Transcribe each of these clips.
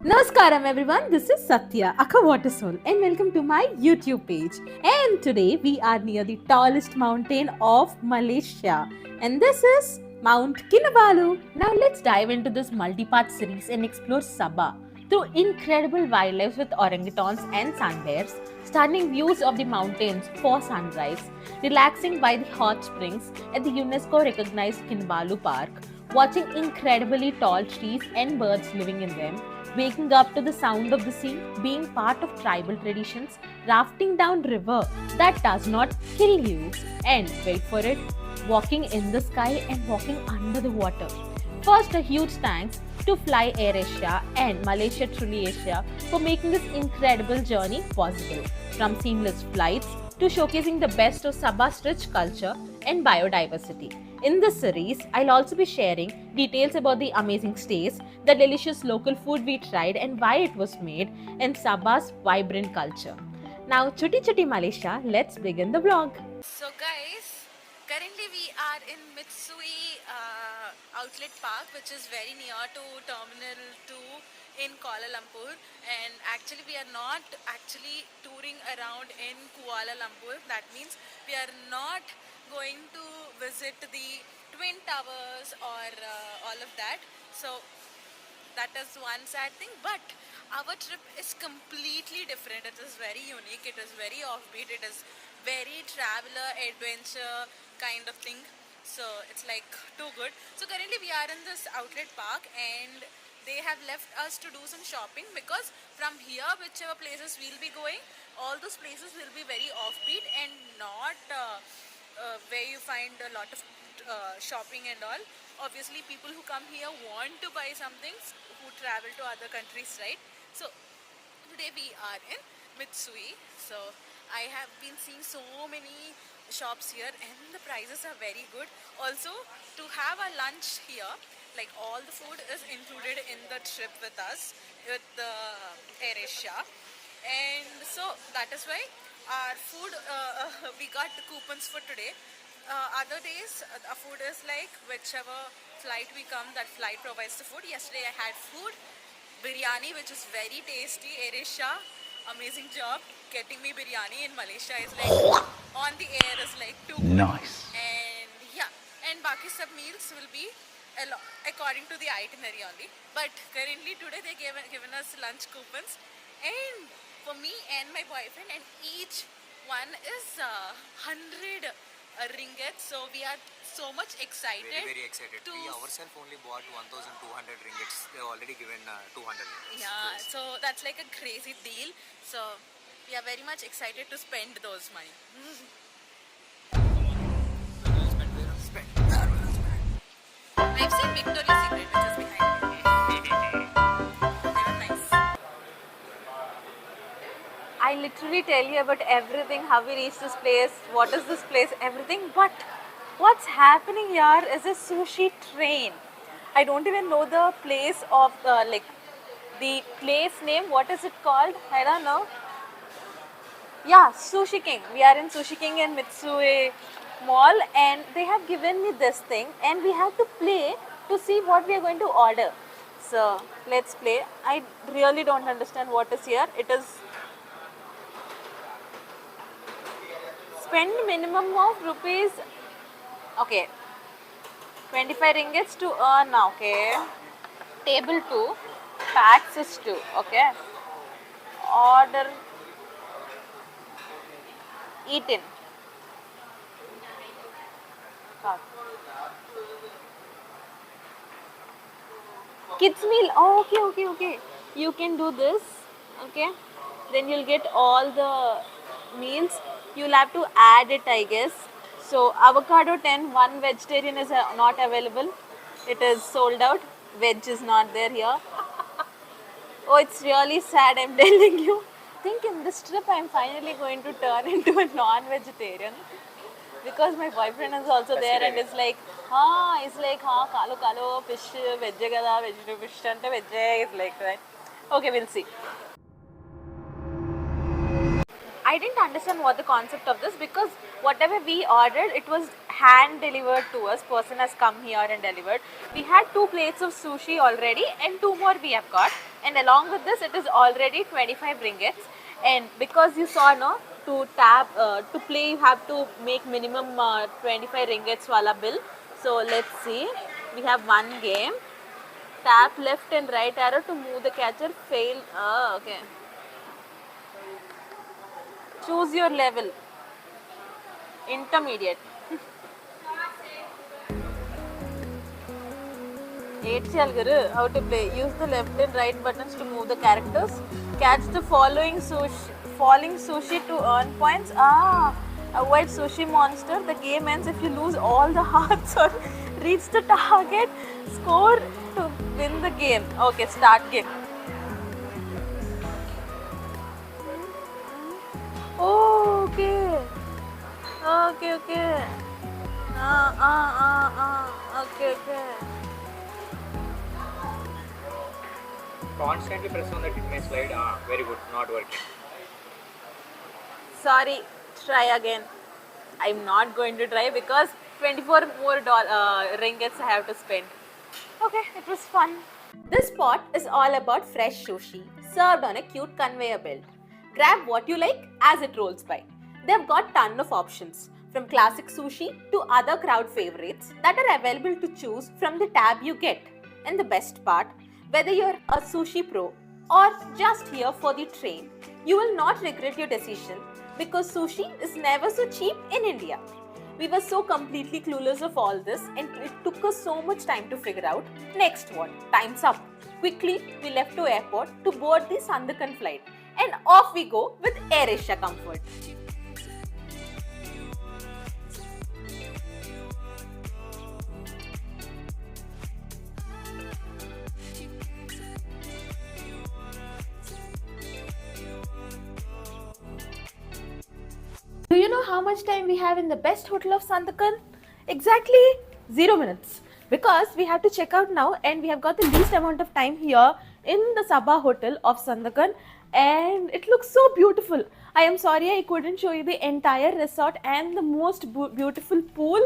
Namaskaram everyone, this is Satya, Akka Water Soul, and welcome to my YouTube page. And today we are near the tallest mountain of Malaysia, and this is Mount Kinabalu. Now let's dive into this multi-part series and explore Sabah through incredible wildlife with orangutans and sun bears, stunning views of the mountains for sunrise, relaxing by the hot springs at the UNESCO-recognized Kinabalu Park, watching incredibly tall trees and birds living in them, waking up to the sound of the sea, being part of tribal traditions, rafting down river that does not kill you, and wait for it, walking in the sky and walking under the water. First, a huge thanks to Fly Air Asia and Malaysia Truly Asia for making this incredible journey possible. From seamless flights to showcasing the best of Sabah's rich culture and biodiversity. In this series, I'll also be sharing details about the amazing stays, the delicious local food we tried and why it was made, and Sabah's vibrant culture. Now, Chutti Chutti Malaysia, let's begin the vlog. So guys, currently we are in Mitsui Outlet Park, which is very near to Terminal 2 in Kuala Lumpur, and actually we are not actually touring around in Kuala Lumpur. That means we are not going to visit the Twin Towers or all of that. So that is one sad thing, but our trip is completely different. It is very unique, it is very offbeat, it is very traveler adventure kind of thing, so it's like too good. So currently we are in this outlet park and they have left us to do some shopping, because from here whichever places we'll be going, all those places will be very offbeat and not where you find a lot of shopping and all. Obviously people who come here want to buy something, who travel to other countries, right? So today we are in Mitsui. So I have been seeing so many shops here and the prices are very good. Also, to have a lunch here, like all the food is included in the trip with us, with the AirAsia, and so that is why our food we got the coupons for today. Other days the food is like whichever flight we come, that flight provides the food. Yesterday I had food biryani, which is very tasty. AirAsia, amazing job getting me biryani in Malaysia. Is like on the air is like too good. Nice. And yeah, and baki sub meals will be according to the itinerary only. But currently today they given us lunch coupons, and for me and my boyfriend, and each one is 100 ringgit. So we are so much excited. Very excited. We ourselves only bought 1,200 ringgits. They already given 200 ringgits. Yeah, so that's like a crazy deal. So we are very much excited to spend those money. I've seen Victoria's Secret, which is behind me. They were nice. I literally tell you about everything, how we reached this place, what is this place, everything. But what's happening here is a sushi train. I don't even know the place of the place name. What is it called? I don't know. Yeah, Sushi King. We are in Sushi King in Mitsui Mall, and they have given me this thing, and we have to play to see what we are going to order. So let's play. I really don't understand what is here. It is spend minimum of rupees. Okay, 25 ringgits to earn. Okay, table 2, packs is 2. Okay, order. Eat in. Kids meal. Oh, okay. You can do this. Okay. Then you'll get all the meals. You'll have to add it, I guess. So avocado 10, one vegetarian is not available. It is sold out. Veg is not there here. Oh, it's really sad, I'm telling you. I think in this trip I'm finally going to turn into a non-vegetarian, because my boyfriend is also there and is like, kalo, fish, veg kada, vegetable fish ante veg, is like that. Okay, we'll see. I didn't understand what the concept of this, because whatever we ordered, it was hand delivered to us. Person has come here and delivered. We had 2 plates of sushi already and 2 more we have got. And along with this, it is already 25 ringgits. And because you saw, no, to play, you have to make minimum 25 ringgits wala bill. So let's see. We have one game. Tap left and right arrow to move the catcher. Fail. Okay. Choose your level. Intermediate. 8 Guru. How to play? Use the left and right buttons to move the characters. Catch the falling sushi to earn points. Avoid sushi monster. The game ends if you lose all the hearts or reach the target score to win the game. Okay, start game. Oh, okay. Okay. Okay. Constantly press on the display slide. Very good. Not working. Sorry, try again. I'm not going to try because 24 more ringgits I have to spend. Okay, it was fun. This spot is all about fresh sushi served on a cute conveyor belt. Grab what you like as it rolls by. They've got ton of options, from classic sushi to other crowd favorites that are available to choose from the tab you get. And the best part, whether you're a sushi pro or just here for the train, you will not regret your decision because sushi is never so cheap in India. We were so completely clueless of all this and it took us so much time to figure out next what? Time's up. Quickly, we left to airport to board the Sandakan flight and off we go with AirAsia Comfort. Do you know how much time we have in the best hotel of Sandakan? Exactly 0 minutes. Because we have to check out now and we have got the least amount of time here in the Sabah Hotel of Sandakan and it looks so beautiful. I am sorry I couldn't show you the entire resort and the most beautiful pool.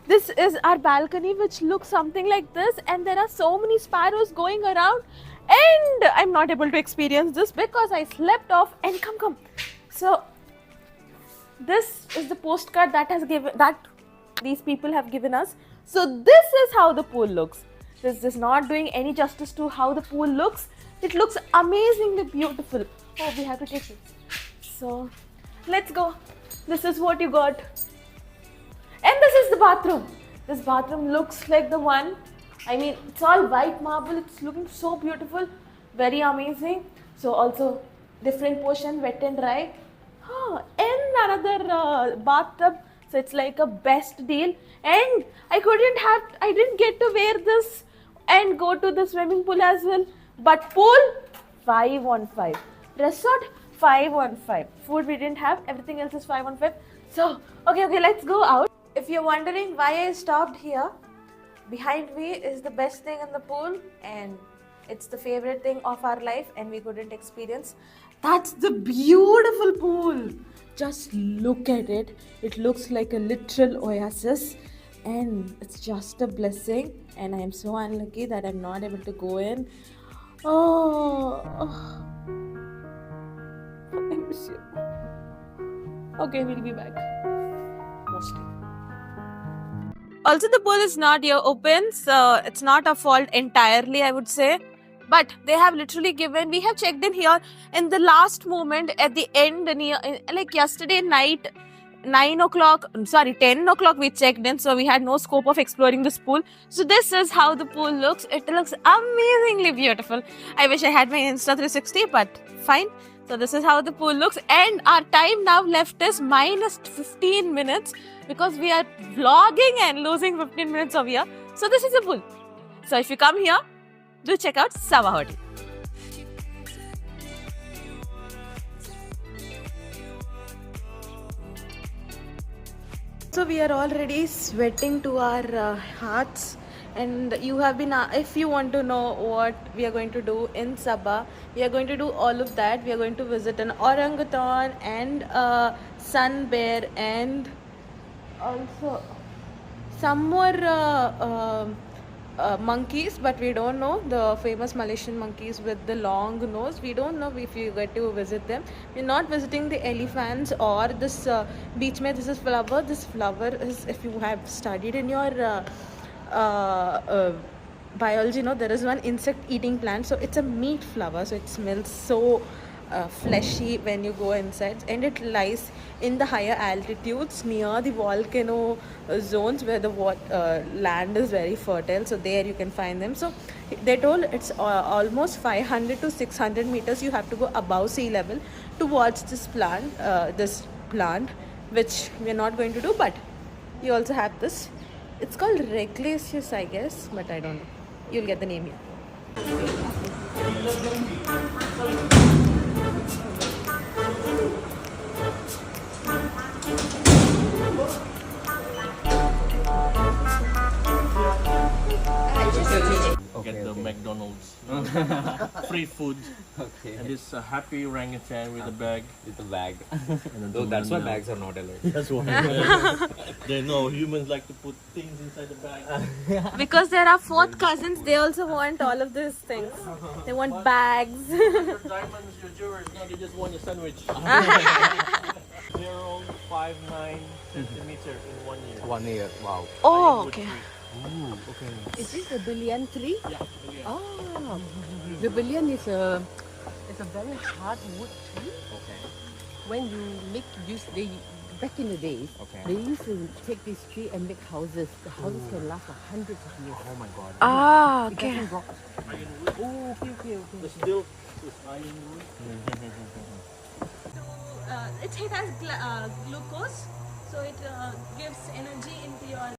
This is our balcony which looks something like this and there are so many sparrows going around and I'm not able to experience this because I slept off and come. So this is the postcard that these people have given us. So this is how the pool looks. This is not doing any justice to how the pool looks. It looks amazingly beautiful. Oh, we have to take this. So let's go. This is what you got. And this is the bathroom. This bathroom looks like the one. I mean, it's all white marble. It's looking so beautiful. Very amazing. So also different portion, wet and dry. And another bathtub. So it's like a best deal. And I didn't get to wear this and go to the swimming pool as well. But pool, 5 on 5. Resort, 5 on 5. Food we didn't have. Everything else is 5 on 5. So, okay, let's go out. If you're wondering why I stopped here, behind me is the best thing in the pool and it's the favorite thing of our life and we couldn't experience. That's the beautiful pool. Just look at it. It looks like a literal oasis and it's just a blessing and I am so unlucky that I'm not able to go in. Oh. I miss you. Okay, we'll be back. Mostly. Also, the pool is not yet open, so it's not our fault entirely, I would say. But they have literally given, we have checked in here in the last moment at the end, like yesterday night, 10 o'clock we checked in, so we had no scope of exploring this pool. So this is how the pool looks. It looks amazingly beautiful. I wish I had my Insta 360, but fine. So this is how the pool looks and our time now left is minus 15 minutes because we are vlogging and losing 15 minutes of here. So this is the pool. So if you come here, do check out Sabah Hotel. So we are already sweating to our hearts and you have been, if you want to know what we are going to do in Sabah, we are going to do all of that. We are going to visit an orangutan and a sun bear and Also, some more monkeys, but we don't know the famous Malaysian monkeys with the long nose. We don't know if you get to visit them. We're not visiting the elephants or this beach. Mein, this is flower. This flower is, if you have studied in your biology, there is one insect eating plant, so it's a meat flower, so it smells so fleshy when you go inside, and it lies in the higher altitudes near the volcano zones where the land is very fertile, so there you can find them. So they told it's almost 500 to 600 meters you have to go above sea level to watch this plant, which we are not going to do, but you also have this. It's called Reclacius, I guess, but I don't know. You'll get the name here. Get the McDonald's free food, Okay. and this happy orangutan with a bag. With the bag. And So that's why banana. bags are not allowed. That's why. They know humans like to put things inside the bag. Because there are fourth cousins, they also want all of these things. They want bags. Your diamonds, your jewelry. No, they just want your sandwich. They're all 5'9" centimeter in 1 year. 1 year. Wow. Oh, okay. Ooh, okay. Is this a billion tree? Yeah. Yeah. Oh, the billion is a very hard wood tree. Okay. When you make use, back in the days, Okay. they used to take this tree and make houses. The houses can last for hundreds of years. Oh my god. Ah, It doesn't rot. Oh, okay. The stilt is iron wood. It has glucose, so it gives energy into your